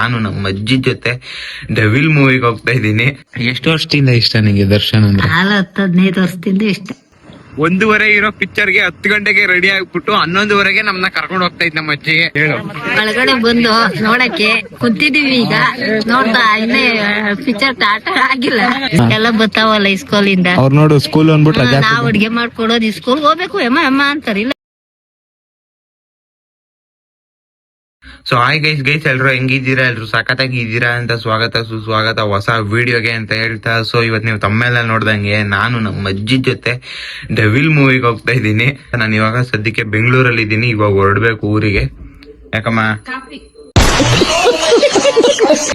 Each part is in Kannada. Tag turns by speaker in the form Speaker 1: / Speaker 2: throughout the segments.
Speaker 1: ನಾನು ನಮ್ಮ ಅಜ್ಜಿ ಜೊತೆ ಡೆವಿಲ್ ಮೂವಿಗೆ ಹೋಗ್ತಾ ಇದ್ದೀನಿ. ಎಷ್ಟು ವರ್ಷದಿಂದ ಇಷ್ಟ ನಿಂಗೆ ದರ್ಶನ್ ಅಂದ್ರೆ?
Speaker 2: 10-15 ವರ್ಷದಿಂದ ಇಷ್ಟ.
Speaker 1: 1:30 ಇರೋ ಪಿಕ್ಚರ್ಗೆ 10 ಗಂಟೆಗೆ ರೆಡಿ ಆಗ್ಬಿಟ್ಟು 11:30 ನಮ್ನ ಕರ್ಕೊಂಡು ಹೋಗ್ತಾ ಇದ್ ನಮ್ಮ ಅಜ್ಜಿ. ಹೇಳು.
Speaker 2: ಒಳಗಡೆ ಬಂದು ನೋಡಕ್ಕೆ ಕುಂತಿದೀವಿ ಈಗ ನೋಡ್ತಾ ಇನ್ನೇ ಪಿಕ್ಚರ್ ಸ್ಟಾರ್ಟ್ ಆಗಿಲ್ಲ. ಎಲ್ಲ ಬರ್ತಾವಲ್ಲ ಸ್ಕೂಲಿಂದ.
Speaker 3: ಅವ್ರು ನೋಡು ಸ್ಕೂಲ್ ಅಂದ್ಬಿಟ್ಟು
Speaker 2: ನಾವ್ ಅಡ್ಗೆ ಮಾಡ್ಕೊಡೋದು ಸ್ಕೂಲ್ ಹೋಗ್ಬೇಕು ಅಮ್ಮ ಅಂತಾರಿಲ್ಲ.
Speaker 1: ಸೊ ಹಾಯ್ ಗೈಸ್ ಎಲ್ರು ಹೆಂಗಿದ್ದೀರಾ? ಎಲ್ರು ಸಖತ್ತಾಗಿ ಇದ್ದೀರಾ ಅಂತ ಸ್ವಾಗತ ಸುಸ್ವಾಗತ ಹೊಸ ವಿಡಿಯೋಗೆ ಅಂತ ಹೇಳ್ತಾ. ಸೊ ಇವತ್ತು ನೀವು ತಮ್ಮೆಲ್ಲ ನೋಡ್ದಂಗೆ ನಾನು ನಮ್ಮ ಅಜ್ಜಿ ಜೊತೆ ಡೆವಿಲ್ ಮೂವಿಗೆ ಹೋಗ್ತಾ ಇದ್ದೀನಿ. ನಾನು ಇವಾಗ ಸದ್ಯಕ್ಕೆ ಬೆಂಗಳೂರಲ್ಲಿ ಇದ್ದೀನಿ. ಇವಾಗ ಹೊರಡ್ಬೇಕು ಊರಿಗೆ. ಯಾಕಮ್ಮ?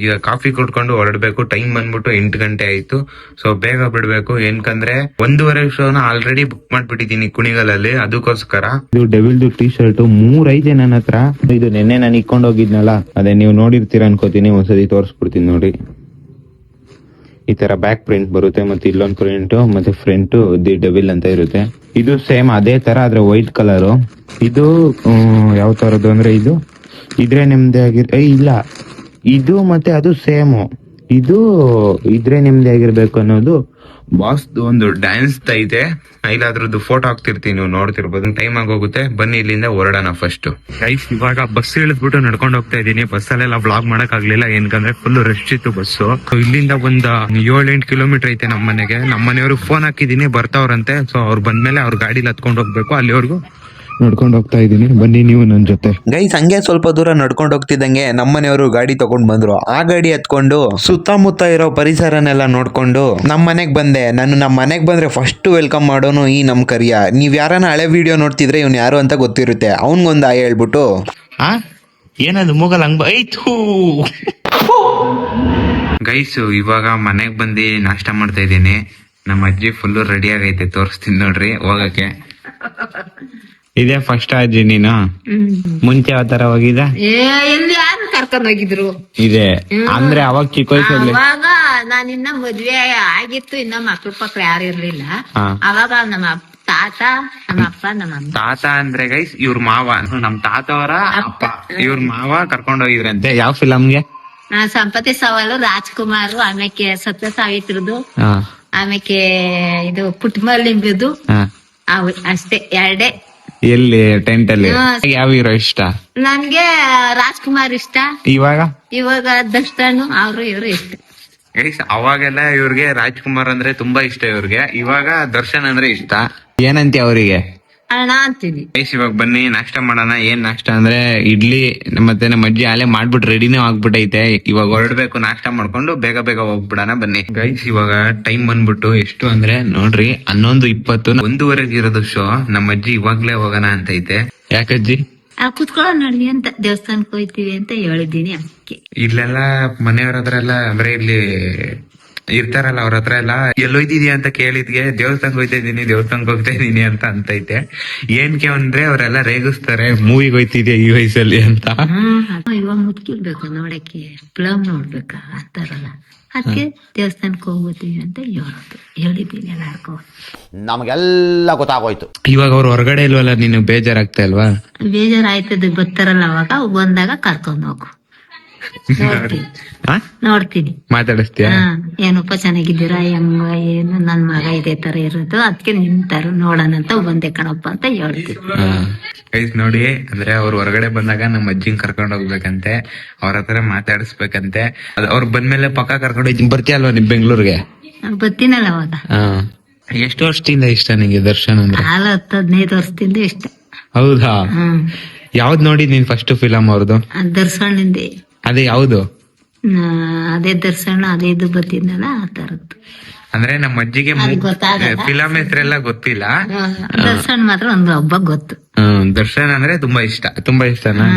Speaker 1: ಈಗ ಕಾಫಿ ಕುಡ್ಕೊಂಡು ಹೊರಡ್ಬೇಕು. ಟೈಮ್ ಬಂದ್ಬಿಟ್ಟು 8 ಗಂಟೆ ಆಯ್ತು. ಸೊ ಬೇಗ ಬಿಡ್ಬೇಕು. ಏನ್ಕಂದ್ರೆ 1:30 ಶೋನ ಆಲ್ರೆಡಿ ಬುಕ್ ಮಾಡ್ಬಿಟ್ಟಿದೀನಿ ಕುಣಿಗಲಲ್ಲಿ. ಅದಕ್ಕೋಸ್ಕರ
Speaker 3: ಇದು ಡೆವಿಲ್ ಟೀ ಶರ್ಟ್ 3 ಐತೆ ನನ್ನ ಹತ್ರ. ಇದು ನೆನ್ನೆ ನಾನು ಇಕ್ಕೊಂಡು ಹೋಗಿದ್ನಲ್ಲ, ಅದೇ ನೀವು ನೋಡಿರ್ತೀರ ಅನ್ಕೋತೀನಿ. ಒಂದ್ಸತಿ ತೋರಿಸ್ಬಿಡ್ತೀನಿ ನೋಡಿ. ಈ ತರ ಬ್ಯಾಕ್ ಪ್ರಿಂಟ್ ಬರುತ್ತೆ, ಮತ್ತೆ ಇಲ್ಲೊಂದು ಪ್ರಿಂಟ್, ಮತ್ತೆ ಫ್ರಂಟ್ ದಿ ಡೆವಿಲ್ ಅಂತ ಇರುತ್ತೆ. ಇದು ಸೇಮ್ ಅದೇ ತರ, ಆದ್ರೆ ವೈಟ್ ಕಲರ್. ಇದು ಯಾವ ತರದ್ದು ಅಂದ್ರೆ ಇದು ಇದ್ರೆ ನೆಮ್ಮದಿ ಇಲ್ಲ, ಇದು ಮತ್ತೆ ಅದು ಸೇಮು. ಇದು ಇದ್ರೆ ನೆಮ್ಮದಿ ಆಗಿರ್ಬೇಕು ಅನ್ನೋದು
Speaker 1: ಬಾಸ್ ಒಂದು ಡ್ಯಾನ್ಸ್ ಐತೆ. ಇಲ್ಲಾದ್ರದ್ದು ಫೋಟೋ ಹಾಕ್ತಿರ್ತೀನಿ, ನೀವು ನೋಡ್ತಿರ್ಬೋದು. ಟೈಮ್ ಆಗೋಗುತ್ತೆ. ಬನ್ನಿ ಇಲ್ಲಿಂದ ಹೊರಡೋಣ. ಫಸ್ಟ್ ಗೈಸ್ ಇವಾಗ ಬಸ್ ಇಳಿದ್ಬಿಟ್ಟು ನಡ್ಕೊಂಡು ಹೋಗ್ತಾ ಇದೀನಿ. ಬಸ್ಸಲ್ಲೆಲ್ಲ ವ್ಲಾಗ್ ಮಾಡಕ್ ಆಗ್ಲಿಲ್ಲ, ಏನಕಂದ್ರೆ ಫುಲ್ ರಶ್ ಇತ್ತು ಬಸ್ಸು. ಇಲ್ಲಿಂದ ಒಂದ್ 7-8 ಕಿಲೋಮೀಟರ್ ಐತೆ ನಮ್ಮ ಮನೆಗೆ. ನಮ್ಮ ಮನೆಯವ್ರಿಗೆ ಫೋನ್ ಹಾಕಿದೀನಿ, ಬರ್ತಾವ್ರಂತೆ. ಸೊ ಅವ್ರು ಬಂದ್ಮೇಲೆ ಅವ್ರ ಗಾಡಿಲಿ ಹತ್ಕೊಂಡು ಹೋಗ್ಬೇಕು. ಅಲ್ಲಿವರೆಗೂ
Speaker 3: ನಡ್ಕೊಂಡು ಹೋಗ್ತಾ ಇದೀನಿ, ಬನ್ನಿ ನೀವು ನನ್ ಜೊತೆ.
Speaker 4: ಗೈಸ್ ಹಂಗೆ ಸ್ವಲ್ಪ ದೂರ ನಡ್ಕೊಂಡು ಹೋಗ್ತಿದ್ದಂಗೆ ನಮ್ಮನೆಯವರು ಗಾಡಿ ತಗೊಂಡ್ ಬಂದ್ರು. ಆ ಗಾಡಿ ಹತ್ಕೊಂಡು ಸುತ್ತಮುತ್ತ ಇರೋ ಪರಿಸರನೆಲ್ಲ ನೋಡ್ಕೊಂಡು ನಮ್ಮ ಮನೆಗ್ ಬಂದೆ. ನಾನು ನಮ್ಮ ಮನೆಗ್ ಬಂದ್ರೆ ಫಸ್ಟ್ ವೆಲ್ಕಮ್ ಮಾಡೋನು ಈ ನಮ್ ಕರಿಯ. ನೀವ್ ಯಾರನ್ನ ಹಳೆ ವಿಡಿಯೋ ನೋಡ್ತಿದ್ರೆ ಇವ್ನು ಯಾರು ಅಂತ ಗೊತ್ತಿರುತ್ತೆ. ಅವನ್ಗೊಂದು ಆಯ್ ಹೇಳ್ಬಿಟ್ಟು
Speaker 3: ಏನದು ಮೂಗಲ್ ಹಂಗ ಐತು.
Speaker 1: ಗೈಸ್ ಇವಾಗ ಮನೆಗ್ ಬಂದು ನಾಷ್ಟ ಮಾಡ್ತಾ ಇದ್ದೀನಿ. ನಮ್ಮ ಅಜ್ಜಿ ಫುಲ್ ರೆಡಿ ಆಗೈತೆ, ತೋರಿಸ್ತೀನಿ ನೋಡ್ರಿ ಹೋಗಕ್ಕೆ.
Speaker 3: ಇದೇ ಫಸ್ಟ್ ಅಜ್ಜಿ ನೀನು? ಮುಂಚೆ ಯಾವ ತರ ಹೋಗಿದ?
Speaker 2: ಎಲ್ಲಿ ಯಾರು ಕರ್ಕೊಂಡ್ ಹೋಗಿದ್ರು?
Speaker 3: ಇದೆ ಅಂದ್ರೆ ಅವಾಗ ಚಿಕ್ಕ ವಯಸ್ಸಲ್ಲಿ.
Speaker 2: ಅವಾಗ ನಾನಿನ್ನ ಮದ್ವೆ ಆಗಿತ್ತು, ಇನ್ನ ಮಕ್ಳು ಯಾರು ಇರ್ಲಿಲ್ಲ. ಅವಾಗ ನಮ್ಮ ತಾತ, ನಮ್ಮ ಅಪ್ಪ, ನಮ್ಮ ಅಮ್ಮ.
Speaker 1: ತಾತ ಅಂದ್ರೆ ಗೈಸ್ ಇವ್ರ ಮಾವ, ನಮ್ ತಾತ ಅವರ ಅಪ್ಪ. ಇವ್ರ ಮಾವ ಕರ್ಕೊಂಡ್ ಹೋಗಿದ್ರಂತೆ.
Speaker 3: ಯಾವ ಫಿಲಮ್ಗೆ?
Speaker 2: ಸಂಪತ್ತಿ ಸವಾಲು, ರಾಜ್ಕುಮಾರ್, ಆಮೇಲೆ ಸತ್ಯ ಸಾವಿತ್ರದು, ಆಮೇಲೆ ಇದು ಪುಟ್ಟಮಲ್ಲಿಂಬದು. ಅವು ಅಷ್ಟೇ ಎರಡೇ.
Speaker 3: ಎಲ್ಲಿ ಟೆಂಟ್ ಅಲ್ಲಿ? ಯಾವ ಹೀರೋ ಇಷ್ಟ?
Speaker 2: ನನ್ಗೆ ರಾಜ್ಕುಮಾರ್ ಇಷ್ಟ. ಇವಾಗ ದರ್ಶನ್ ಅವ್ರು ಇವ್ರು ಇಷ್ಟ.
Speaker 1: ಗೈಸ್ ಅವಾಗೆಲ್ಲ ಇವ್ರಿಗೆ ರಾಜ್ಕುಮಾರ್ ಅಂದ್ರೆ ತುಂಬಾ ಇಷ್ಟ ಇವ್ರಿಗೆ. ಇವಾಗ ದರ್ಶನ್ ಅಂದ್ರೆ ಇಷ್ಟ.
Speaker 3: ಏನಂತೆ ಅವರಿಗೆ?
Speaker 2: ಅಣ್ಣ ಅಂತೀನಿ.
Speaker 1: ಗೈಸ್ ಇವಾಗ ಬನ್ನಿ ನಾಷ್ಟ ಮಾಡೋಣ. ಏನ್ ನಾಷ್ಟ ಅಂದ್ರೆ ಇಡ್ಲಿ, ಮತ್ತೆ ನಮ್ಮ ಅಜ್ಜಿ ಅಲ್ಲೇ ಮಾಡ್ಬಿಟ್ಟು ರೆಡಿನೂ ಆಗ್ಬಿಟ್ಟೈತೆ. ಇವಾಗ ಹೊರಡ್ಬೇಕು, ನಾಷ್ಟ ಮಾಡ್ಕೊಂಡು ಬೇಗ ಬೇಗ ಹೋಗ್ಬಿಡೋಣ ಬನ್ನಿ. ಗೈಸ್ ಇವಾಗ ಟೈಮ್ ಬಂದ್ಬಿಟ್ಟು ಎಷ್ಟು ಅಂದ್ರೆ ನೋಡ್ರಿ 11:20. 1:15 ಇರೋದು ಶೋ. ನಮ್ಮ ಅಜ್ಜಿ ಇವಾಗ್ಲೇ ಹೋಗೋಣ ಅಂತೈತೆ. ಯಾಕಜ್ಜಿ?
Speaker 2: ಕುತ್ಕೊಳ್ಳೋ ನೋಡಿ ಅಂತ ದೇವಸ್ಥಾನಕ್ಕೆ ಹೋಯ್ತೀವಿ ಅಂತ ಹೇಳಿದ್ದೀನಿ. ಅದಕ್ಕೆ
Speaker 1: ಇಲ್ಲೆಲ್ಲ ಮನೆಯವ್ರ ಹತ್ರ ಎಲ್ಲ ಅಂದ್ರೆ ಇಲ್ಲಿ ಇರ್ತಾರಲ್ಲ, ಅವ್ರ ಹತ್ರ ಎಲ್ಲ ಎಲ್ಲೋಯ್ತಿದ್ಯಾ ಅಂತ ಕೇಳಿದ್ಗೆ ದೇವಸ್ಥಾನಕ್ಕೆ ಹೋಗ್ತಾ ಇದೀನಿ ಅಂತ ಅಂತೈತೆ. ಏನ್ಕೆ ಅಂದ್ರೆ ಅವರೆಲ್ಲ ರೇಗಿಸ್ತಾರೆ, ಮೂವಿಗೆ ಹೋಯ್ತಿದ್ಯಾ ಈ ವಯಸ್ಸಲ್ಲಿ ಅಂತ.
Speaker 2: ಇವಾಗ ಮುದ್ಕಿರ್ಬೇಕು ನೋಡಕ್ಕೆ, ಫಿಲಮ್ ನೋಡ್ಬೇಕ ಅಂತಾರಲ್ಲ, ಅದಕ್ಕೆ ದೇವಸ್ಥಾನಕ್ಕೆ ಹೋಗ್ತೀವಿ ಅಂತ ಹೇಳಿದ್ದೀನಿ ಎಲ್ಲಾರ್ಗು.
Speaker 4: ನಮಗೆಲ್ಲ ಗೊತ್ತಾಗೋಯ್ತು.
Speaker 3: ಇವಾಗ ಅವ್ರು ಹೊರಗಡೆ ಇಲ್ವಲ್ಲ, ನೀನು ಬೇಜಾರಾಗ್ತಾ ಇಲ್ವಾ?
Speaker 2: ಬೇಜಾರಾಯ್ತದ, ಬರ್ತಾರಲ್ಲ ಅವಾಗ ಬಂದಾಗ ಕರ್ಕೊಂಡ್ ಹೋಗು. ನೋಡ್ತೀನಿ,
Speaker 3: ಮಾತಾಡಿಸ್ತೀಯ?
Speaker 2: ಏನಪ್ಪ ಚೆನ್ನಾಗಿದ್ದೀರಾ, ಹೆಂಗ ಏನು, ನನ್ ಮಗ ಇದೇ ತರ ಇರೋದು, ಅದಕ್ಕೆ ನಿಂತಾರು ನೋಡೋಣ ಅಂತ ಬಂದೆ ಕಣಪ್ಪ ಅಂತ ಹೇಳ್ತೀನಿ.
Speaker 1: ಗೈಸ್ ನೋಡಿ, ಅಂದ್ರೆ ಅವ್ರು ಹೊರಗಡೆ ಬಂದಾಗ ನಮ್ಮ ಅಜ್ಜಿಂಗ್ ಕರ್ಕೊಂಡ್ ಹೋಗ್ಬೇಕಂತೆ, ಅವ್ರ ಹತ್ರ ಮಾತಾಡಿಸ್ಬೇಕಂತೆ. ಅವ್ರು ಬಂದ್ಮೇಲೆ ಪಕ್ಕ ಕರ್ಕೊಂಡು ಹೋಗಿ ಬರ್ತೀಯ ಅಲ್ವಾ ನಿಮ್ ಬೆಂಗ್ಳೂರ್ಗೆ?
Speaker 2: ಬರ್ತೀನಲ್ಲ ಅವಾಗ.
Speaker 3: ಎಷ್ಟು ವರ್ಷದಿಂದ ಇಷ್ಟ ನಿಂಗೆ ದರ್ಶನ್ ಅಂದ್ರೆ?
Speaker 2: 10-15 ವರ್ಷದಿಂದ ಇಷ್ಟ.
Speaker 3: ಹೌದಾ? ಯಾವ್ದ್ ನೋಡಿ ನೀನ್ ಫಸ್ಟ್ ಫಿಲಮ್ ಅವ್ರದ್ದು?
Speaker 2: ದರ್ಶನಿಂದೆ.
Speaker 3: ಅದೇ ಯಾವ್ದು?
Speaker 2: ಅದೇ ದರ್ಶನ, ಅದೇ ಇದು ಬರ್ತಿದ್ನಲ್ಲ ಆ ತರದ್ದು.
Speaker 1: ಅಂದ್ರೆ ನಮ್ಮ ಅಜ್ಜಿಗೆ ಫಿಲಂ ಹೆಸರೆಲ್ಲ ಗೊತ್ತಿಲ್ಲ.
Speaker 2: ದರ್ಶನ್ ಮಾತ್ರ ಒಂದು ಹಬ್ಬ ಗೊತ್ತು.
Speaker 1: ದರ್ಶನ್ ಅಂದ್ರೆ ತುಂಬಾ ಇಷ್ಟನಾ?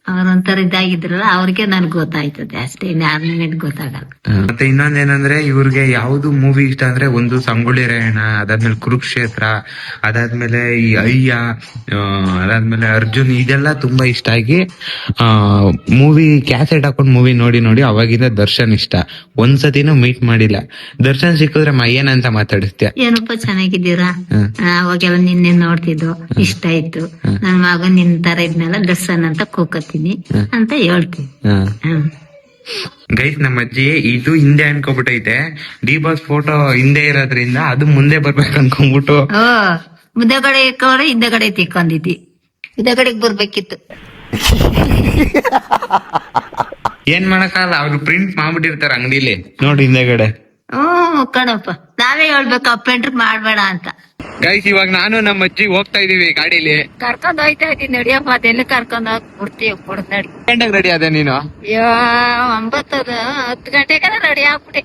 Speaker 2: ಅವ್ರೊಂಥರ ಇದಾಗಿದ್ರಲ್ಲ, ಅವ್ರಿಗೆ ನನ್ಗೆ ಗೊತ್ತಾಯ್ತದೆ ಅಷ್ಟೇ, ಇನ್ಯಾರನೇ ಗೊತ್ತಾಗಲ್ಲ.
Speaker 1: ಮತ್ತೆ ಇನ್ನೊಂದೇನಂದ್ರೆ ಇವ್ರಿಗೆ ಯಾವ್ದು ಮೂವಿ ಇಷ್ಟ ಅಂದ್ರೆ, ಒಂದು ಸಂಗೊಳ್ಳಿ ರಾಯಣ್ಣ, ಅದಾದ್ಮೇಲೆ ಕುರುಕ್ಷೇತ್ರ, ಅದಾದ್ಮೇಲೆ ಈ ಅಯ್ಯ, ಅದಾದ್ಮೇಲೆ ಅರ್ಜುನ್, ಇದೆಲ್ಲ ತುಂಬಾ ಇಷ್ಟ ಆಗಿ ಮೂವಿ ಕ್ಯಾಸೆಟ್ ಹಾಕೊಂಡ್ ಮೂವಿ ನೋಡಿ ನೋಡಿ ಅವಾಗಿಂದ ದರ್ಶನ್ ಇಷ್ಟ. ಒಂದ್ಸತಿನೂ ಮೀಟ್ ಮಾಡಿಲ್ಲ. ದರ್ಶನ್ ಸಿಕ್ಕಿದ್ರೆ ಏನಂತ ಮಾತಾಡಿಸ್ತೀಯ?
Speaker 2: ಏನಪ್ಪ ಚೆನ್ನಾಗಿದ್ದೀರಾ, ಅವಾಗೆಲ್ಲ ನಿನ್ನೆ ನೋಡ್ತಿದ್ದು, ಇಷ್ಟ ಆಯ್ತು, ನನ್ ಮಗ ನಿನ್ ತರ ಇದ್ನೆಲ್ಲ ದರ್ಶನ್ ಅಂತ ಕೂಕತ್ತೀನಿ ಅಂತ ಹೇಳ್ತೀನಿ.
Speaker 1: ಗೈಸ್ ನಮ್ಮ ಅಜ್ಜಿ ಇದು ಹಿಂದೆ ಅನ್ಕೋಬಿಟ್ಟೈತೆ ಡಿ ಬಾಸ್ ಫೋಟೋ ಹಿಂದೆ ಇರೋದ್ರಿಂದ ಅದು ಮುಂದೆ ಬರ್ಬೇಕು ಅನ್ಕೊಂಡ್ಬಿಟ್ಟು
Speaker 2: ಮುಂದೆಗಡೆ ಇಕ್ಕೊಂಡ್ರೆ ಹಿಂದೆಗಡೆ ತಿಕ್ಕೊಂಡಿದ್ದಿ, ಹಿಂದೆಗಡೆಗೆ ಬರ್ಬೇಕಿತ್ತು.
Speaker 1: ಏನ್ ಮಾಡಕ್ಕಾಗಲ್ಲ, ಅವ್ರು ಪ್ರಿಂಟ್ ಮಾಡ್ಬಿಟ್ಟಿರ್ತಾರ ಅಂಗಡಿಲಿ ನೋಡಿ ಹಿಂದೆಗಡೆ.
Speaker 2: ಕಣಪ್ಪ, ನಾವೇ ಹೇಳ್ಬೇಕು ಅಪ್ಪೆಂಟ್ರ್ ಮಾಡ್ಬೇಡ ಅಂತ.
Speaker 1: ಗೈಸ್ ಇವಾಗ ನಾನು ನಮ್ಮ ಅಜ್ಜಿ ಹೋಗ್ತಾ ಇದೀವಿ ಗಾಡಿಲಿ.
Speaker 2: ಕರ್ಕೊಂಡ್ ಹೋಯ್ತಾ ಇದ್ದೀನಿ, ನಡಿಯಪ್ಪ ಅದೆಲ್ಲ ಕರ್ಕೊಂಡ್ ಹೋಗಿ ಬಿಡ್ತೀವಿ ನಡಿ.
Speaker 1: ಗಂಟೆಗೆ ರೆಡಿ ಅದೇ ನೀನು?
Speaker 2: 10 ಗಂಟೆಗೆ ರೆಡಿ ಆಗ್ಬಿಟ್ಟೆ.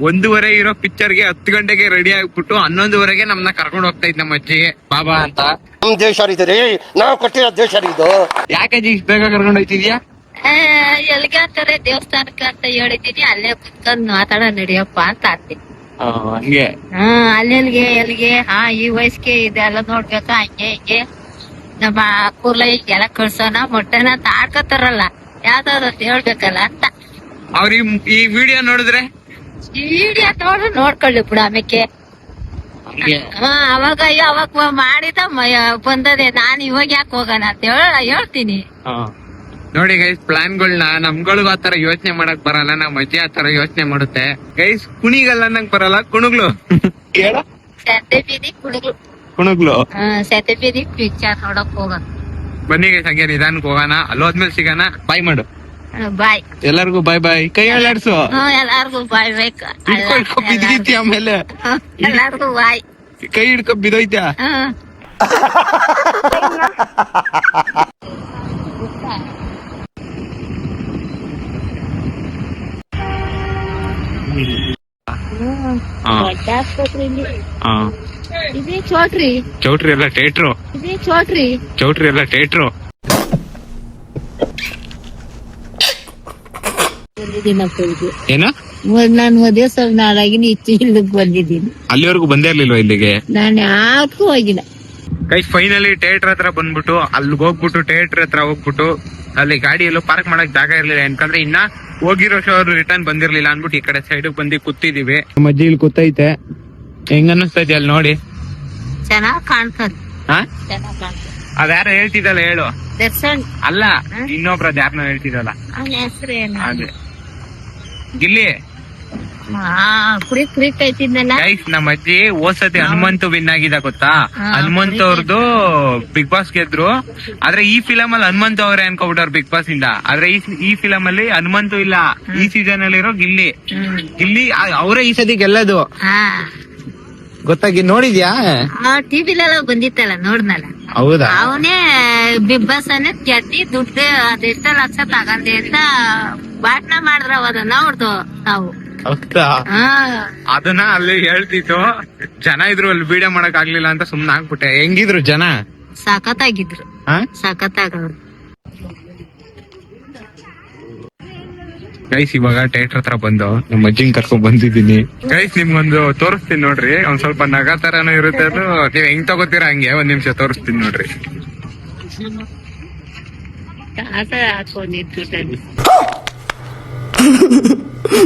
Speaker 1: 1:30 ಇರೋ ಪಿಕ್ಚರ್ಗೆ 10 ಗಂಟೆಗೆ ರೆಡಿ ಆಗ್ಬಿಟ್ಟು 11:30 ನಮ್ನ ಕರ್ಕೊಂಡು ಹೋಗ್ತಾ ಇದ್ ನಮ್ಮ ಅಜ್ಜಿ ಬಾಬಾ ಅಂತ.
Speaker 5: ನಮ್ ದೇಶ ರೀ, ನಾವು ಕೊಟ್ಟಿರೋ ದೇಶ ಇದು.
Speaker 1: ಯಾಕೆ ಅಜ್ಜಿ ಇಷ್ಟ ಬೇಗ ಕರ್ಕೊಂಡು ಹೋಯ್ತಿದ್ಯಾ?
Speaker 2: ಎಲ್ಲಿಗೆ ಅಂತಾರೆ ದೇವಸ್ಥಾನಕ್ಕೆ ಅಂತ ಹೇಳಿದೀನಿ, ಅಲ್ಲೇ ಕುತ್ಕೊಂಡ್ ಮಾತಾಡ ನಡಿಯಪ್ಪ ಅಂತ ಅಂತೀನಿ.
Speaker 1: ಹಂಗೆ
Speaker 2: ಅಲ್ಲೆಲ್ಗೆ ಎಲ್ಲಿಗೆ ಈ ವಯಸ್ಸಿಗೆ ಇದೆಲ್ಲ ನೋಡ್ಬೇಕಾ, ಹಂಗೆ ಹಿಂಗೆ ನಮ್ಮ ಕೂರ್ಲ ಎಲ್ಲ ಕಳ್ಸೋಣ ಮೊಟ್ಟೆನ ಅಂತ ಆಡ್ಕೊತಾರಲ್ಲ, ಯಾವ್ದಾದ್ರು ಅಂತ ಹೇಳ್ಬೇಕಲ್ಲ ಅಂತ.
Speaker 1: ಅವ್ರ ಈ ವಿಡಿಯೋ ನೋಡಿದ್ರೆ
Speaker 2: ವಿಡಿಯೋ ನೋಡ್ಕೊಳ್ಳಿ ಬಿಡು ಆಮೇಲೆ. ಅವಾಗ ಅವಾಗ ಮಾಡಿದ ಬಂದದೆ, ನಾನ್ ಇವಾಗ ಯಾಕೆ ಹೋಗೋಣ ಅಂತ ಹೇಳ್ತೀನಿ.
Speaker 1: ನೋಡಿ ಗೈಸ್ ಪ್ಲಾನ್ಗಳನ್ನ ನಮ್ಗಳಿಗೂ ಆತರ ಯೋಚನೆ ಮಾಡಕ್ ಬರಲ್ಲ, ನಮ್ ಅಜ್ಜಿ ಆತರ ಯೋಚನೆ ಮಾಡುತ್ತೆ. ಗೈಸ್ ಕುಣಿಗಲ್ಲ ನಂಗ್ ಬರಲ್ಲ, ಕುಣುಗ್ಲು
Speaker 2: ಸೆತೆ ಬೀದಿ
Speaker 1: ಕುಣುಗ್ಲು
Speaker 2: ಸೆತೆ ಬೀದಿ ಪಿಕ್ಚರ್ ನೋಡಕ್ ಹೋಗೋಣ.
Speaker 1: ಬನ್ನಿ ಗೈಸ್ ಹಂಗೆ ನಿಧಾನಕ್ಕೆ ಹೋಗೋಣ, ಅಲ್ಲೋದ್ಮೇಲೆ ಸಿಗೋಣ. ಬಾಯ್ ಮಾಡು
Speaker 2: ಬಾಯ್
Speaker 1: ಎಲ್ಲರಿಗೂ, ಬಾಯ್ ಬಾಯ್. ಕೈ ಅಲ್ಲಾಡ್ಸು,
Speaker 2: ಎಲ್ಲಾರ್ಗು ಬಾಯ್ ಬೇಕು.
Speaker 1: ಹಿಡ್ಕೊ ಬಿದ್ದೈತಿ, ಆಮೇಲೆ
Speaker 2: ಎಲ್ಲಾರ್ಗು ಬಾಯ್.
Speaker 1: ಕೈ ಹಿಡ್ಕೊ ಬಿದ್ದೋಯ್ತಾ?
Speaker 2: ಇದೇ ಚೋಟ್ರಿ
Speaker 1: ಚೌಟ್ರಿ ಎಲ್ಲ ಥಿಯೇಟ್ರು,
Speaker 2: ಇದೇ ಚೋಟ್ರಿ
Speaker 1: ಚೌಟ್ರಿ ಎಲ್ಲ ಥಿಯೇಟ್ರು. ಏನ
Speaker 2: ನಾನು ಮದುವೆ ಸ್ವಲ್ಪ ನಾಳಾಗಿನಿ ಇಲ್ಲಿಗೆ ಬಂದಿದ್ದೀನಿ.
Speaker 1: ಅಲ್ಲಿವರೆಗೂ ಬಂದೇ ಇರ್ಲಿಲ್ವಾ ಇಲ್ಲಿಗೆ?
Speaker 2: ನಾನು ಯಾವ್ದಕ್ಕೂ ಹೋಗಿಲ್ಲ.
Speaker 1: ಗೈಸ್ ಫೈನಲಿ ಥಿಯೇಟರ್ ಹತ್ರ ಬಂದ್ಬಿಟ್ಟು ಅಲ್ಲಿಗೆ ಹೋಗ್ಬಿಟ್ಟು ಥಿಯೇಟರ್ ಹತ್ರ ಹೋಗ್ಬಿಟ್ಟು ಅಲ್ಲಿ ಗಾಡಿ ಎಲ್ಲೋ ಪಾರ್ಕ್ ಮಾಡಕ್ ಜಾಗ ಇರ್ಲಿಲ್ಲ, ಯಾಕಂದ್ರೆ ಇನ್ನ ಹೋಗಿರೋ ಶೋ ಅವ್ರು ರಿಟರ್ನ್ ಬಂದಿರ್ಲಿಲ್ಲ ಅನ್ಬಿಟ್ಟು ಈ ಕಡೆ ಸೈಡ್ ಬಂದು ಕೂತಿದೀವಿ. ನಮ್ಮ ಅಜ್ಜಿ ಇಲ್ಲಿ ಕೂತೈತೆ, ಹೆಂಗ ಅನ್ನಿಸ್ತಾ ಇದೆಯಾ ಅಲ್ಲಿ ನೋಡಿ?
Speaker 2: ಚೆನ್ನಾಗ್ ಕಾಣ್ತದ,
Speaker 1: ಹಾ
Speaker 2: ಚೆನ್ನಾಗ್ ಕಾಣ್ತದ.
Speaker 1: ಅದ್ಯಾರೋ ಹೇಳ್ತಿದ್ದಲ್ಲ ಹೇಳು.
Speaker 2: ದರ್ಶನ್
Speaker 1: ಅಲ್ಲ ಇನ್ನೊಬ್ರದ್ ಯಾರನ್ನ ಹೇಳ್ತಿದ್ದಲ್ಲ,
Speaker 2: ಅವನ ಹೆಸರು ಏನು?
Speaker 1: ಅದೇ ಗಿಲ್ಲಿ.
Speaker 2: ಕುರಿ ಕುರಿ ಕೈತಿದ್ನಲ್ಲ.
Speaker 1: ಗೈಸ್ ನಮ್ಮ ಅಜ್ಜಿ ಹೋದ್ಸತಿ ಹನುಮಂತು ವಿನ್ ಆಗಿದ ಗೊತ್ತಾ? ಹನುಮಂತ್ ಅವ್ರದ್ದು ಬಿಗ್ ಬಾಸ್ ಗೆದ್ರು, ಆದ್ರೆ ಈ ಫಿಲಮ್ ಅಲ್ಲಿ ಹನುಮಂತು ಅವರೇ ಅನ್ಕೋಬಿಟ್ಟವ್ರು ಬಿಗ್ ಬಾಸ್ ಇಂದ. ಆದ್ರೆ ಈ ಫಿಲಮ್ ಅಲ್ಲಿ ಹನುಮಂತು ಇಲ್ಲ, ಈ ಸೀಸನ್ ಅಲ್ಲಿ ಇರೋ ಗಿಲ್ಲಿ. ಗಿಲ್ಲಿ ಅವರೇ ಈ ಸತಿ ಗೆಲ್ಲದು, ಗೊತ್ತಾಗಿ ನೋಡಿದ್ಯಾ?
Speaker 2: ಟಿವಿಲೆಲ್ಲ ಬಂದಿತ್ತಲ್ಲ, ನೋಡ್ನಲ್ಲ.
Speaker 1: ಹೌದಾ?
Speaker 2: ಅವನೇ ಬಿಗ್ ಬಾಸ್ ಅನ್ನೇ ಗೆದ್ದಿ ದುಡ್ಡು ಅದೆಷ್ಟ ಲಕ್ಷ ತಗಂದೆ ಅಂತ ಭಾಷಣ ಮಾಡಿದ್ರ ಅವಾಗ ನೋಡ್ದು ನಾವು.
Speaker 1: ಅದನ್ನ ಅಲ್ಲಿ ಹೇಳ್ತಿತ್ತು, ಜನ ಇದ್ರು ಅಲ್ಲಿ ವಿಡಿಯೋ ಮಾಡಕ್ ಆಗ್ಲಿಲ್ಲ ಅಂತ ಸುಮ್ನೆ ಆಗ್ಬಿಟ್ಟೆ. ಹೆಂಗಿದ್ರು ಜನ?
Speaker 2: ಸಖತ್ತಾಗಿದ್ರು, ಸಖತ್ತಾಗವ್ರು.
Speaker 1: ಗೈಸ್ ಇವಾಗ ಥಿಯೇಟರ್ ಹತ್ರ ಬಂದು ನಮ್ಮ ಅಜ್ಜಿನ್ ಕರ್ಕೊಂಡ್ ಬಂದಿದ್ದೀನಿ. ಗೈಸ್ ನಿಮ್ಗೊಂದು ತೋರಿಸ್ತೀನಿ ನೋಡ್ರಿ, ಒಂದ್ ಸ್ವಲ್ಪ ನಗ ತರನು ಇರುತ್ತೆ, ಅದು ನೀವ್ ಹೆಂಗ್ ತಗೋತೀರಾ ಹಂಗೆ. ಒಂದ್ ನಿಮಿಷ ತೋರಿಸ್ತೀನಿ ನೋಡ್ರಿ.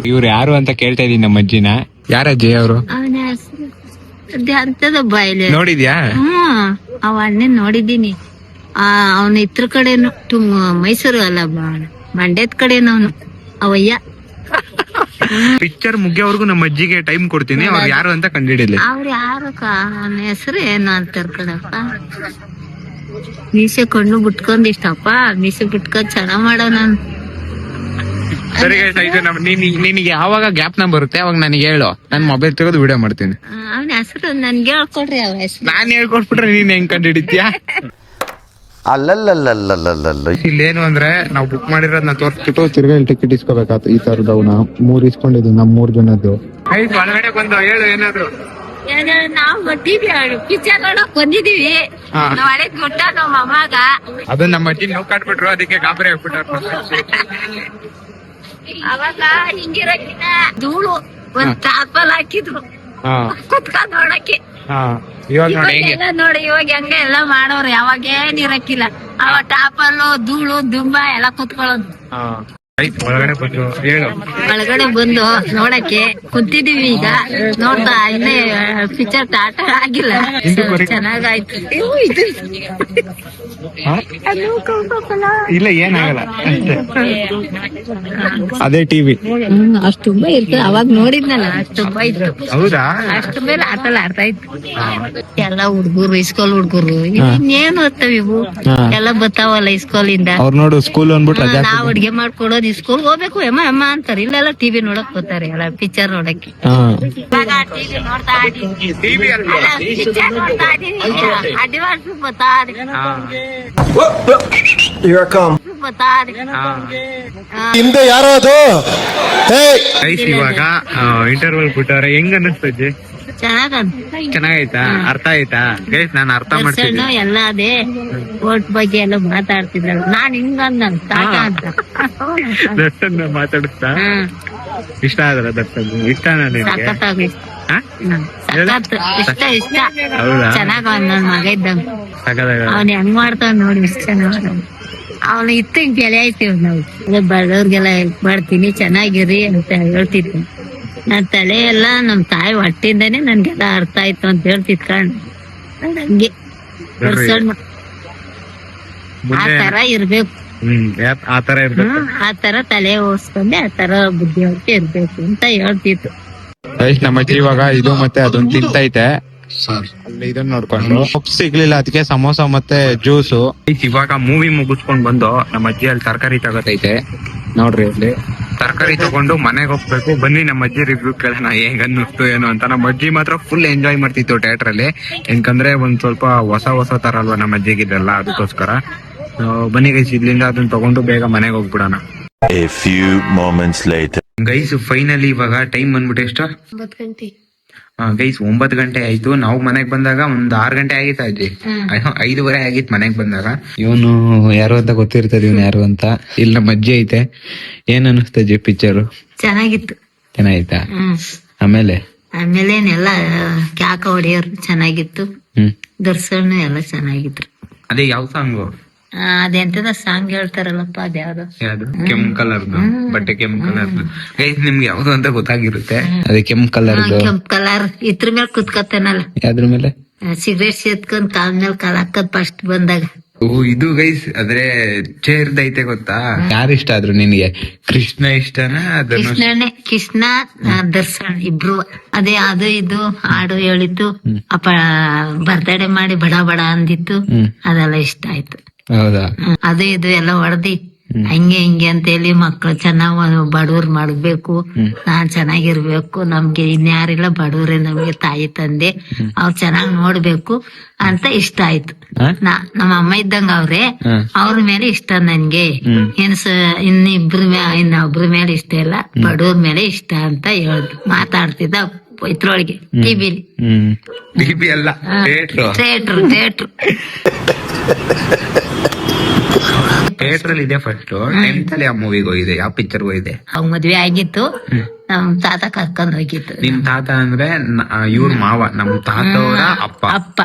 Speaker 1: ಇವ್ರು ಯಾರು ಅಂತ ಕೇಳ್ತಾ ಇದೀನಿ ನಮ್ಮ ಅಜ್ಜಿನ. ಯಾರಜ್ಜಿ ಅವರು?
Speaker 2: ಅವನ ಹೆಸರು ಅಂತದ ಬಾಯ್ಲೆ
Speaker 1: ನೋಡಿದ್ಯಾ?
Speaker 2: ಅವ ಅಣ್ಣನ್ ನೋಡಿದ್ದೀನಿ. ಅವನ ಇತ್ರ ಕಡೆನು ಮೈಸೂರು ಅಲ್ಲ, ಮಂಡ್ಯದ ಕಡೆನು ಅವನು ಅವಯ್ಯ.
Speaker 1: ಪಿಕ್ಚರ್ ಮುಗಿಯೋವರೆಗೂ ನಮ್ಮ ಅಜ್ಜಿಗೆ ಟೈಮ್ ಕೊಡ್ತೀನಿ, ಅವ್ರು ಯಾರು ಅಂತ ಕಂಡಿಡಿಲಿ.
Speaker 2: ಅವ್ರ ಯಾರು ಅವನ ಹೆಸರು ಏನು ಅಂತಾರ ಕಣಪ್ಪ. ಮೀಸೆ ಕಣ್ಣು ಬಿಟ್ಕೊಂಡ್ ಇಷ್ಟಪ್ಪ, ಮೀಸೆ ಬಿಟ್ಕೊಂಡ್ ಚೆನ್ನಾಗ್ ಮಾಡೋ ನಾನು.
Speaker 1: ಸರಿ ನಿನಗೆ ಯಾವಾಗ ಗ್ಯಾಪ್ ನ ಬರುತ್ತೆ ಅವಾಗ ನನಗೆ ಹೇಳು, ನನ್ ಮೊಬೈಲ್ ತೆಗೆದು ವಿಡಿಯೋ ಮಾಡ್ತೀನಿ.
Speaker 2: ಅವನ ಹೆಸರು ನನ್ಗೆ ಹೇಳ್ಕೊಡ್ರಿ. ಅವ ಹೆಸರು
Speaker 1: ನಾನ್ ಹೇಳ್ಕೊಟ್ಬಿಟ್ರೆ ನೀನ್ ಹೆಂಗ್ ಕಂಡಿಡಿದ್ಯಾ?
Speaker 5: ಅಲ್ಲಲ್ಲಲ್ಲಲ್ಲಲ್ಲಲ್ಲ.
Speaker 3: ಇಲ್ಲೇನು ಅಂದ್ರೆ ನಾವು ಬುಕ್ ಮಾಡಿರೋದನ್ನ ತೋರಿಸ್ಬಿಟ್ಟು ತಿರ್ಗಾ ಇಲ್ಲಿ ಟಿಕೆಟ್ ಇಸ್ಕೋಬೇಕಾಯ್ತು. ಈ ತರದವ್ನ 3 ಇಸ್ಕೊಂಡಿದ್ವಿ, ನಮ್ 3 ಜನದ್ದು.
Speaker 1: ಒಳಗಡೆ ಬಂದು ಹೇಳು ಏನಾದ್ರು.
Speaker 2: ನಾವು ಪಿಕ್ಚರ್ ನೋಡಕ್ ಬಂದಿದೀವಿ. ಒಳಗೆ ಕೊಟ್ಟ ನಮ್ಮ ಅಮ್ಮಗ
Speaker 1: ಅದು ನಮ್ಮ ಅಜ್ಜಿ ನೋವು ಕಾಟ್ಬಿಟ್ರು, ಅದಕ್ಕೆ ಗಾಬರಿ ಆಗ್ಬಿಟ್ಟಾರ.
Speaker 2: ಅವಾಗ ಹಿಂಗಿರಕ್ಕಿನ ಧೂಳು ಒಂದ್ ಟಾಪಲ್ ಹಾಕಿದ್ರು ಕುತ್ಕೊಂಡ್ ನೋಡಕ್ಕೆ.
Speaker 1: ಇವಾಗ ನೋಡಿ ಹೆಂಗೆ
Speaker 2: ಎಲ್ಲ ನೋಡಿ ಇವಾಗ ಹೆಂಗ ಎಲ್ಲ ಮಾಡೋರು, ಯಾವಾಗ ಏನ್ ಇರಕ್ಕಿಲ್ಲ. ಅವ ಟಾಪಲ್ಲು ಧೂಳು ದುಂಬ ಎಲ್ಲ ಕುತ್ಕೊಳ್ಳೋದು.
Speaker 1: ಒಳಗಡೆ ಬಂದು ಹೇಳು.
Speaker 2: ಒಳಗಡೆ ಬಂದು ನೋಡಕ್ಕೆ ಕುಂತಿದೀವಿ ಈಗ. ನೋಡ್ತಾ ಇನ್ನೇ ಪಿಕ್ಚರ್ ಸ್ಟಾರ್ಟ್ ಆಗಿಲ್ಲ. ಚೆನ್ನಾಗಾಯ್ತು.
Speaker 1: ಇಲ್ಲ ಏನಾಗಲ್ಲ ಅಷ್ಟೇ. ಅದೇ ಟಿವಿ.
Speaker 2: ಅಷ್ಟು ತುಂಬಾ ಇರ್ತದೆ. ಅವಾಗ ನೋಡಿದ್ನಲ್ಲ ಅಷ್ಟು ತುಂಬಾ ಇತ್ತು.
Speaker 1: ಹೌದಾ?
Speaker 2: ಅಷ್ಟು ಮೇಲೆ ಆಟ ಇತ್ತು. ಎಲ್ಲ ಹುಡ್ಗರು ಸ್ಕೂಲ್ ಹುಡ್ಗರು ಇನ್ನೇನ್ ಓದ್ತಾವ ಇವು ಎಲ್ಲ ಬರ್ತಾವಲ್ಲ ಸ್ಕೂಲ್ ಇಂದ.
Speaker 1: ಅವ್ರು ನೋಡು ಸ್ಕೂಲ್ ಅಂದ್ಬಿಟ್ಟು
Speaker 2: ನಾವ್ ಅಡ್ಗೆ ಮಾಡ್ಕೊಡೋದು ಸ್ಕೂಲ್ ಹೋಗ್ಬೇಕು ಅಮ್ಮ ಅಂತಾರೆ. ಇಲ್ಲೆಲ್ಲ ಟಿವಿ ನೋಡಕ್ ಬರ್ತಾರೆ ಎಲ್ಲ ಪಿಕ್ಚರ್ ನೋಡಕ್ಕೆ. ಇವಾಗ ಟಿವಿ ನೋಡ್ತಾ ಪಿಕ್ಚರ್ ನೋಡ್ತಾ ಇದೀನಿ. ಅಡ್ವಾನ್ಸ್ ಬರ್ತಾ
Speaker 5: ಹಿಂದೆ ಯಾರೋ ಅದು
Speaker 1: ಇವಾಗ ಇಂಟರ್ವಲ್ ಬಿಟ್ಟವ್ರೆ. ಹೆಂಗ್ ಅನ್ನಿಸ್ತಜ್ಜಿ? ಚೆನ್ನಾಗೈತಾ? ಅರ್ಥ ಆಯ್ತಾ? ಗೈಸ್ ನಾನು ಅರ್ಥ ಮಾಡ್ತೀನಿ.
Speaker 2: ಎಲ್ಲ ಅದೇ ಓಟ್ ಬಗ್ಗೆ ಎಲ್ಲ ಮಾತಾಡ್ತಿದ್ರಲ್ಲ. ನಾನ್ ಹಿಂಗಂದ ತಾಟ ಅಂತ
Speaker 1: ದರ್ಶನ್ ಮಾತಾಡಿಸ್ತಾ ಇಷ್ಟ ಆದ್ರ ದರ್ಶನ್? ಇಷ್ಟ
Speaker 2: ಸಖತ್ತಾಗಿ ಇಷ್ಟ ಇಷ್ಟ.
Speaker 1: ಹೌದಾ?
Speaker 2: ಚೆನ್ನಾಗ ನನ್ ಮಗ ಇದ್ದಂಗ ಅವ್ನ ಹೆಂಗ್ ಮಾಡ್ತಾವ ನೋಡಿ. ಇಷ್ಟ ಚೆನ್ನಾಗ ಅವನು ಇತ್ತು ಹಿಂಗ್ ಬೆಲೆ ಆಯ್ತೀವಿ ನಾವು. ಬಡವ್ರಿಗೆಲ್ಲ ಹೆಲ್ಪ್ ಮಾಡ್ತೀನಿ ಚೆನ್ನಾಗಿರಿ ಅಂತ ಹೇಳ್ತಿದ್ವಿ. ನನ್ ತಲೆ ಎಲ್ಲ ನಮ್ ತಾಯಿ ಹೊಟ್ಟಿಂದಾನೆ ನನ್ಗೆಲ್ಲ ಅರ್ಥ ಆಯ್ತು ಅಂತ ಹೇಳ್ತಿದ್ ಕಾರಣ ಹಂಗೆ ಆ ತರ ಇರ್ಬೇಕು.
Speaker 1: ಆತರ ಇರ್ಬೇಕು.
Speaker 2: ಆ ತರ ತಲೆ ಓಡಿಸ್ಕೊಂಡೆ ಆ ತರ ಬುದ್ಧಿವಂತಿಕೆ ಇರ್ಬೇಕು ಅಂತ ಹೇಳ್ತಿತ್ತು.
Speaker 1: ನಮ್ಮ ಅಜ್ಜಿ ಇವಾಗ ಇದು ಮತ್ತೆ ಅದೊಂದು ತಿಂತೈತೆ. ಅಲ್ಲಿ ಇದನ್ನ ನೋಡ್ಕೊಂಡು ಸಿಗ್ಲಿಲ್ಲ, ಅದಕ್ಕೆ ಸಮೋಸ ಮತ್ತೆ ಜ್ಯೂಸು. ಇವಾಗ ಮೂವಿ ಮುಗಿಸ್ಕೊಂಡ್ ಬಂದು ನಮ್ಮ ಅಜ್ಜಿ ಅಲ್ಲಿ ತರಕಾರಿ ತಗೋತೈತೆ ನೋಡ್ರಿ. ಅಲ್ಲಿ ತರಕಾರಿ ತಗೊಂಡು ಮನೆಗೆ ಹೋಗ್ಬೇಕು. ಬನ್ನಿ ನಮ್ಮ ಅಜ್ಜಿ ರಿವ್ಯೂ ಕೇಳೋಣ ಹೇಗ್ ಅನ್ನಿಸ್ತು ಏನು ಅಂತ. ನಮ್ಮ ಅಜ್ಜಿ ಮಾತ್ರ ಫುಲ್ ಎಂಜಾಯ್ ಮಾಡ್ತಿತ್ತು ಥಿಯೇಟರ್ ಅಲ್ಲಿ. ಯಾಕಂದ್ರೆ ಒಂದ್ ಸ್ವಲ್ಪ ಹೊಸ ತರ ಅಲ್ವಾ ನಮ್ಮ ಅಜ್ಜಿಗಿದೆಲ್ಲ, ಅದಕ್ಕೋಸ್ಕರ. ಬನ್ನಿ ಗೈಸ್, ಇದ್ರಿಂದ ಅದನ್ನ ತಗೊಂಡು ಬೇಗ ಮನೆಗೆ ಹೋಗ್ಬಿಡೋಣ.
Speaker 6: A few moments later.
Speaker 3: Guys finally ಇವಾಗ ಟೈಮ್ ಬಂದ್ಬಿಟ್ಟು ಎಷ್ಟು?
Speaker 2: 9 ಗಂಟೆ.
Speaker 3: ಗೈಸ್ 9 ಗಂಟೆ ಆಯ್ತು. ನಾವು ಮನೆಗ್ ಬಂದಾಗ ಒಂದ್ 6 ಗಂಟೆ ಆಗಿತ್ತು ಅಜ್ಜಿ. 5:30 ಆಗಿತ್ತು ಮನೆಗ್ ಬಂದಾಗ. ಇವನು ಯಾರು ಅಂತ ಗೊತ್ತಿರ್ತದೆ, ಇವನು ಯಾರು ಅಂತ. ಇಲ್ಲಿ ನಮ್ಮ ಅಜ್ಜಿ ಐತೆ. ಏನ್ ಅನಿಸ್ತ ಅಜ್ಜಿ ಪಿಕ್ಚರ್?
Speaker 2: ಚೆನ್ನಾಗಿತ್ತು.
Speaker 3: ಚೆನ್ನಾಯ್ತಾ? ಆಮೇಲೆ
Speaker 2: ಆಮೇಲೆನೆಲ್ಲ ಕ್ಯಾಕ ಹೊಡೆಯೋರು ಚೆನ್ನಾಗಿತ್ತು. ದರ್ಶನ್ ಎಲ್ಲ ಚೆನ್ನಾಗಿದ್ರು.
Speaker 3: ಅದೇ ಯಾವ ಸಾಂಗು?
Speaker 2: ಅದೆಂತದ ಸಾಂಗ್ ಹೇಳ್ತಾರಲ್ಲಪ್ಪ ಅದ್ಯಾವ್ದು?
Speaker 3: ಯಾವ್ದು? ಕೆಂಪ್ ಕಲರ್ದು ಬಟ್ಟೆ, ಕೆಂಪ್ ಕಲರ್ದು. ಗೈಸ್ ನಿಮ್ಗೆ ಯಾವ್ದು ಅಂತ ಗೊತ್ತಾಗಿರುತ್ತೆ. ಅದೇ ಕೆಂಪ್ ಕಲರ್ದು.
Speaker 2: ಕೆಂಪ್ ಕಲರ್ ಇದ್ರ ಮೇಲೆ ಕುತ್ಕತ್ತೇನಲ್ಲ,
Speaker 3: ಯಾವ್ದ್ರ ಮೇಲೆ?
Speaker 2: ಸಿಗರೇಟ್ ಸೇದ್ಕೊಂಡ್ ಕಾಲ್ ಮೇಲೆ ಕಾಲ್ ಹಾಕದ್ ಫಸ್ಟ್ ಬಂದಾಗ.
Speaker 3: ಓ ಇದು ಗೈಸ್ ಆದ್ರೆ ಚೇರ್ದೈತೆ ಗೊತ್ತಾ? ಯಾರು ಇಷ್ಟ ಆದ್ರು ನಿನ್ಗೆ? ಕೃಷ್ಣ ಇಷ್ಟನಾ?
Speaker 2: ಕೃಷ್ಣ ದರ್ಶನ್ ಇಬ್ರು. ಅದೇ ಅದು ಇದು ಹಾಡು ಹೇಳಿದ್ದು, ಅಪ್ಪ ಬರ್ತ್ಡೇ ಮಾಡಿ ಬಡ ಬಡ ಅಂದಿತ್ತು, ಅದೆಲ್ಲ ಇಷ್ಟ ಆಯ್ತು.
Speaker 3: ಹೌದಾ?
Speaker 2: ಅದು ಇದು ಎಲ್ಲ ಹೊಡೆದಿ ಹಂಗೆ ಹಿಂಗೆ ಅಂತ ಹೇಳಿ ಮಕ್ಳು ಚೆನ್ನಾಗ್ ಬಡವ್ರ್ ಮಾಡ್ಬೇಕು, ನಾನ್ ಚೆನ್ನಾಗಿರ್ಬೇಕು, ನಮ್ಗೆ ಇನ್ಯಾರಿಲ್ಲ ಬಡವ್ರೆ ನಮ್ಗೆ ತಾಯಿ ತಂದೆ, ಅವ್ರು ಚೆನ್ನಾಗ್ ನೋಡ್ಬೇಕು ಅಂತ ಇಷ್ಟ ಆಯ್ತು. ನಮ್ಮ ಅಮ್ಮ ಇದ್ದಂಗ ಅವ್ರೆ, ಅವ್ರ ಮೇಲೆ ಇಷ್ಟ ನನ್ಗೆ. ಇನ್ನೊಬ್ರ ಮೇಲೆ ಇಷ್ಟ ಇಲ್ಲ, ಬಡವ್ರ ಮೇಲೆ ಇಷ್ಟ ಅಂತ ಹೇಳ್ದು ಮಾತಾಡ್ತಿದ್ದ ಇದ್ರೊಳಗೆ ಟಿವಿಲಿ.
Speaker 3: ಟಿವಿ ಅಲ್ಲ,
Speaker 2: ಥಿಯೇಟ್ರ್
Speaker 3: ಥಿಯೇಟರ್ ಅಲ್ಲಿ ಇದೆ. ಫಸ್ಟ್ 10th ಅಲ್ಲಿ ಆ ಮೂವಿಗೆ ಹೋಗಿದೆ. ಯಾವ ಪಿಕ್ಚರ್ ಹೋಗಿದೆ?
Speaker 2: ಅವ್ ಮದ್ವೆ ಆಗಿತ್ತು, ನಮ್ ತಾತ ಕರ್ಕೊಂಡ್ ಹೋಗಿತ್ತು.
Speaker 3: ನಿಮ್ ತಾತ ಅಂದ್ರೆ ಇವ್ರ ಮಾವ, ನಮ್ ತಾತ ಅವರ ಅಪ್ಪ.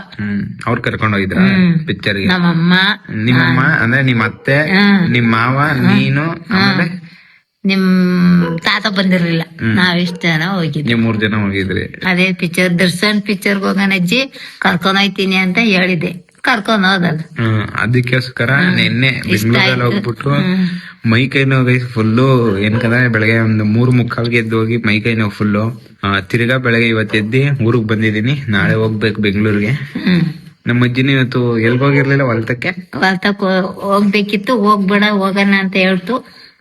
Speaker 3: ಅವ್ರು ಕರ್ಕೊಂಡ್ ಹೋಗಿದ್ರ ಪಿಕ್ಚರ್ ಗೆ?
Speaker 2: ನಮ್ಮಮ್ಮ,
Speaker 3: ನಿಮ್ಮಮ್ಮ ಅಂದ್ರೆ ನಿಮ್ ಅತ್ತೆ, ನಿಮ್ ಮಾವ, ನೀನು, ಆಮೇಲೆ
Speaker 2: ನಿಮ್ ತಾತ ಬಂದಿರ್ಲಿಲ್ಲ. ನಾವಿಷ್ಟ ಜನ ಹೋಗಿದ್ವಿ.
Speaker 3: ನೀವ್ 3 ಜನ ಹೋಗಿದ್ರಿ.
Speaker 2: ಅದೇ ಪಿಕ್ಚರ್ ದರ್ಶನ್ ಪಿಕ್ಚರ್ಗೆ ಹೋಗೋಣ ಅಜ್ಜಿ, ಕರ್ಕೊಂಡ್ ಹೋಯ್ತೀನಿ ಅಂತ ಹೇಳಿದೆ, ಕರ್ಕೊಂಡ್ ಹೋದಲ್ಲ.
Speaker 3: ಅದಕ್ಕೋಸ್ಕರ ನಿನ್ನೆ ಬೆಂಗಳೂರಲ್ಲಿ ಹೋಗ್ಬಿಟ್ಟು ಮೈ ಕೈ ನೋವು ಫುಲ್ಲು. ಏನಕಂದ್ರೆ ಬೆಳಗ್ಗೆ ಒಂದು 3:45 ಎದ್ದು ಹೋಗಿ ಮೈ ಕೈ ನೋವು ಫುಲ್ಲು. ತಿರ್ಗಾ ಬೆಳಗ್ಗೆ ಇವತ್ತು ಎದ್ದಿ ಊರಿಗೆ ಬಂದಿದೀನಿ. ನಾಳೆ ಹೋಗ್ಬೇಕು ಬೆಂಗಳೂರಿಗೆ. ನಮ್ಮ ಅಜ್ಜಿನ ಇವತ್ತು ಎಲ್ಗೋಗಿರ್ಲಿಲ್ಲ, ಹೊಲ್ತಕ್ಕೆ
Speaker 2: ಹೋಗ್ಬೇಕಿತ್ತು. ಹೋಗ್ಬೇಡ ಹೋಗೋಣ ಅಂತ ಹೇಳ್ತು,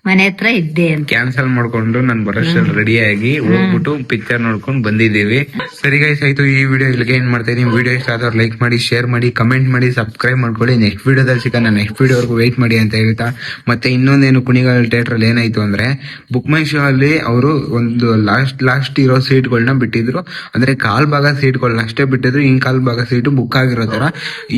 Speaker 2: ಮನೆ ಹತ್ರ ಇದ್ದೆ ಅಂತ
Speaker 3: ಕ್ಯಾನ್ಸಲ್ ಮಾಡ್ಕೊಂಡು ನಾನು ಬರೋಷ್ಟ್ರಲ್ಲಿ ರೆಡಿ ಆಗಿ ಹೋಗ್ಬಿಟ್ಟು ಪಿಕ್ಚರ್ ನೋಡ್ಕೊಂಡು ಬಂದಿದ್ದೀವಿ. ಸರಿ ಗೈಸ್, ಆಯ್ತು ಈ ವಿಡಿಯೋ ಇಲ್ಲಿಗೆ ಏನ್ ಮಾಡ್ತಾ ಇದೀನಿ. ವಿಡಿಯೋ ಇಷ್ಟ ಆದವ್ರು ಲೈಕ್ ಮಾಡಿ, ಶೇರ್ ಮಾಡಿ, ಕಮೆಂಟ್ ಮಾಡಿ, ಸಬ್ಸ್ಕ್ರೈಬ್ ಮಾಡ್ಕೊಳ್ಳಿ. ನೆಕ್ಸ್ಟ್ ವಿಡಿಯೋದಲ್ಲಿ ಸಿಗೋಣ. ನೆಕ್ಸ್ಟ್ ವಿಡಿಯೋವರೆಗೂ ವೆಯ್ಟ್ ಮಾಡಿ ಅಂತ ಹೇಳ್ತಾ, ಮತ್ತೆ ಇನ್ನೊಂದೇನು ಕುಣಿಗಲ್ ಥಿಯೇಟರ್ ಅಲ್ಲಿ ಏನಾಯ್ತು ಅಂದ್ರೆ, ಬುಕ್ ಮೈ ಶೋ ಅಲ್ಲಿ ಅವರು ಒಂದು ಲಾಸ್ಟ್ ಇರೋ ಸೀಟ್ಗಳನ್ನ ಬಿಟ್ಟಿದ್ರು. ಅಂದ್ರೆ ಕಾಲ್ ಭಾಗ ಸೀಟ್ಗಳನ್ನ ಅಷ್ಟೇ ಬಿಟ್ಟಿದ್ರು, ಇನ್ ಕಾಲ್ ಭಾಗ ಸೀಟು ಬುಕ್ ಆಗಿರೋ ತರ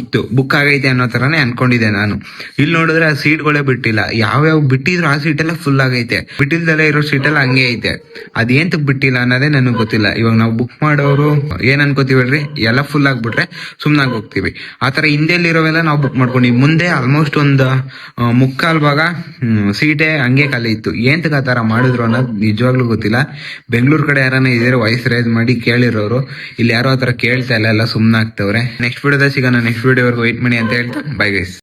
Speaker 3: ಇತ್ತು. ಬುಕ್ ಆಗೈತೆ ಅನ್ನೋ ತರಾನೇ ಅನ್ಕೊಂಡಿದ್ದೆ ನಾನು. ಇಲ್ಲಿ ನೋಡಿದ್ರೆ ಆ ಸೀಟ್ಗಳೇ ಬಿಟ್ಟಿಲ್ಲ. ಯಾವ್ಯಾವ ಬಿಟ್ಟಿದ್ರು ಆ ಸೀಟ್ ಎಲ್ಲ ಫುಲ್ ಆಗೈತೆ. ಬಿಟ್ಟಿಲ್ದಲ್ಲೇ ಇರೋ ಸೀಟ್ ಎಲ್ಲ ಹಂಗೆ ಐತೆ. ಅದೇಂತ ಬಿಟ್ಟಿಲ್ಲ ಅನ್ನೋದೇ ನನಗೆ ಗೊತ್ತಿಲ್ಲ. ಇವಾಗ ನಾವು ಬುಕ್ ಮಾಡೋರು ಏನ್ ಅನ್ಕೋತೀವಿ ಹೇಳ್ರಿ, ಎಲ್ಲ ಫುಲ್ ಆಗ್ಬಿಟ್ರೆ ಸುಮ್ನಾಗ್ ಹೋಗ್ತೀವಿ. ಆತರ ಹಿಂದೆಲ್ಲಿರೋವೆಲ್ಲ ನಾವು ಬುಕ್ ಮಾಡ್ಕೊಂಡಿವಿ. ಮುಂದೆ ಆಲ್ಮೋಸ್ಟ್ ಒಂದು 3/4 ಭಾಗ ಸೀಟೇ ಹಂಗೆ ಖಾಲಿ ಇತ್ತು. ಏಂತಕ್ಕೆ ಆ ತರ ಮಾಡಿದ್ರು ಅನ್ನೋದು ನಿಜವಾಗ್ಲೂ ಗೊತ್ತಿಲ್ಲ. ಬೆಂಗಳೂರು ಕಡೆ ಯಾರನ್ನ ಇದ್ರೆ ವಾಯ್ಸ್ ರೈಸ್ ಮಾಡಿ ಕೇಳಿರೋರು. ಇಲ್ಲಿ ಯಾರೋ ಆತರ ಕೇಳ್ತಾ ಇಲ್ಲ, ಎಲ್ಲ ಸುಮ್ನಾಗ್ತವ್ರೆ. ನೆಕ್ಸ್ಟ್ ವಿಡಿಯೋದ ಸಿಗೋಣ. ನೆಕ್ಸ್ಟ್ ವಿಡಿಯೋವರೆಗೂ ವೆಯ್ಟ್ ಮಾಡಿ ಅಂತ ಹೇಳ್ತಾ ಬೈ ಗೈಸ್.